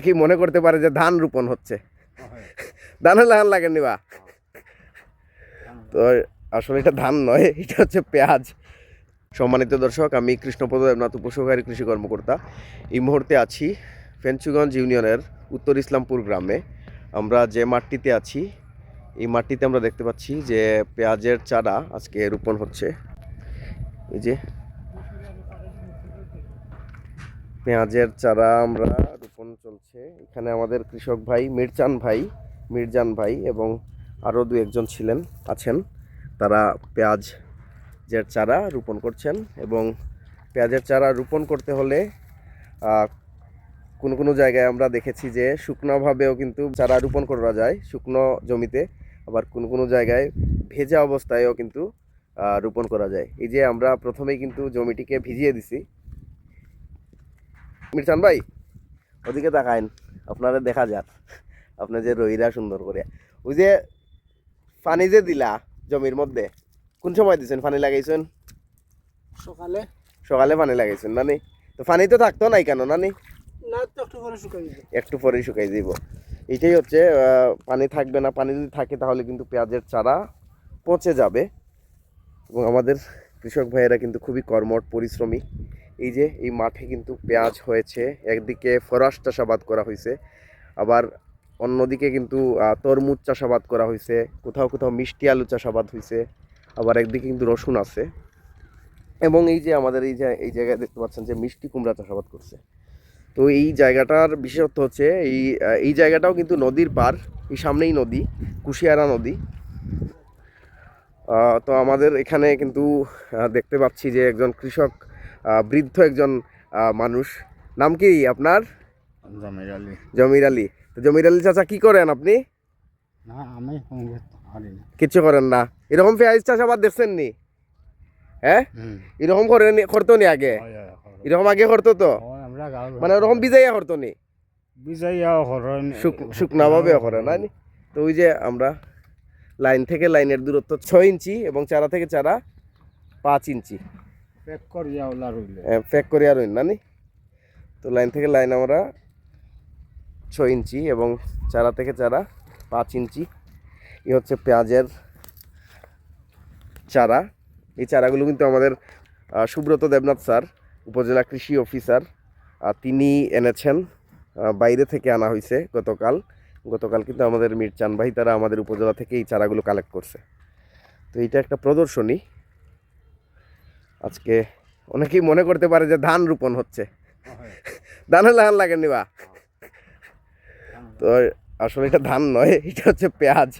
কি মনে করতে পারে যে ধান রোপণ হচ্ছে, ধানের লাগান লাগেননি বা? তো আসলে এটা ধান নয়, এটা হচ্ছে পেঁয়াজ। সম্মানিত দর্শক, আমি কৃষ্ণপদ দেবনাথ, উপসহকারী কৃষি কর্মকর্তা। এই মুহূর্তে আছি ফেঞ্চুগঞ্জ ইউনিয়নের উত্তর ইসলামপুর গ্রামে। আমরা যে মাঠটিতে আছি, এই মাঠটিতে আমরা দেখতে পাচ্ছি যে পেঁয়াজের চারা আজকে রোপণ হচ্ছে। এই যে পেঁয়াজের চারা আমরা রোপণ চলছে। এখানে আমাদের কৃষক ভাই মিরজান ভাই এবং আরও দু একজন আছেন, তারা পেঁয়াজের চারা রোপণ করছেন। এবং পেঁয়াজের চারা রোপণ করতে হলে কোনো কোনো জায়গায় আমরা দেখেছি যে শুকনোভাবেও কিন্তু চারা রোপণ করা যায়, শুকনো জমিতে। আবার কোনো কোনো জায়গায় ভেজা অবস্থায়ও কিন্তু রোপণ করা যায়। এই যে আমরা প্রথমেই কিন্তু জমিটিকে ভিজিয়ে দিছি। মিরচান ভাই, ওদিকে তাকাইন, আপনারা দেখা যাক আপনার যে রইরা সুন্দর করে। ওই যে পানি যে দিলা জমির মধ্যে, কোন সময় দিছেন পানি লাগাইছেন? সকালে। সকালে পানি লাগাইছেন নানি? তো পানি তো থাকতো নাই কেন নানি? না, তো একটু পরে শুকাই দিব। একটু পরেই শুকাই দিব। এটাই হচ্ছে, পানি থাকবে না। পানি যদি থাকে তাহলে কিন্তু পেঁয়াজের চারা পচে যাবে। এবং আমাদের কৃষক ভাইয়েরা কিন্তু খুবই কর্মঠ, পরিশ্রমী। এই যে এই মাঠে কিন্তু পেঁয়াজ হয়েছে, একদিকে ফরাস চাষাবাদ করা হয়েছে, আবার অন্যদিকে কিন্তু তরমুজ চাষাবাদ করা হয়েছে, কোথাও কোথাও মিষ্টি আলু চাষাবাদ হয়েছে, আবার একদিকে কিন্তু রসুন আছে। এবং এই যে আমাদের এই জায়গায় দেখতে পাচ্ছেন যে মিষ্টি কুমড়া চাষাবাদ করছে। তো এই জায়গাটার বিশেষত্ব হচ্ছে এই জায়গাটাও কিন্তু নদীর পার, এই সামনেই নদী, কুশিয়ারা নদী। তো আমাদের এখানে কিন্তু দেখতে পাচ্ছি যে একজন কৃষক, বৃদ্ধ একজন মানুষ। নাম কি আপনার? জমির আলী। জমির আলী। তো জমির আলী চাচা, কি করেন আপনি? না, আমি কিচ্ছু করেন না। এরকম পেঁয়াজ চাষাবাদ দেখছেন নি? হ্যাঁ, এরকম করতো নি আগে? এরকম আগে করতো তো, মানে ওরকম বিজাইয়া করতো নি? শুকনা ভাবে করে না? তো ওই যে আমরা লাইন থেকে লাইনের দূরত্ব 6 ইঞ্চি এবং চারা থেকে চারা 5 ইঞ্চি প্যাক করিয়া রইন নানি। তো লাইন থেকে লাইন আমরা 6 ইঞ্চি এবং চারা থেকে চারা 5 ইঞ্চি। এই হচ্ছে পেঁয়াজের চারা। এই চারাগুলো কিন্তু আমাদের সুব্রত দেবনাথ স্যার, উপজেলা কৃষি অফিসার, তিনি এনেছেন। বাইরে থেকে আনা হয়েছে গতকাল কিন্তু আমাদের মিরচান ভাই তারা আমাদের উপজেলা থেকে এই চারাগুলো কালেক্ট করছে। তো এইটা একটা প্রদর্শনী। আজকে অনেকেই মনে করতে পারে যে ধান রোপণ হচ্ছে, ধানের লাগান লাগেননি বা? তো আসলে এটা ধান নয়, এটা হচ্ছে পেঁয়াজ।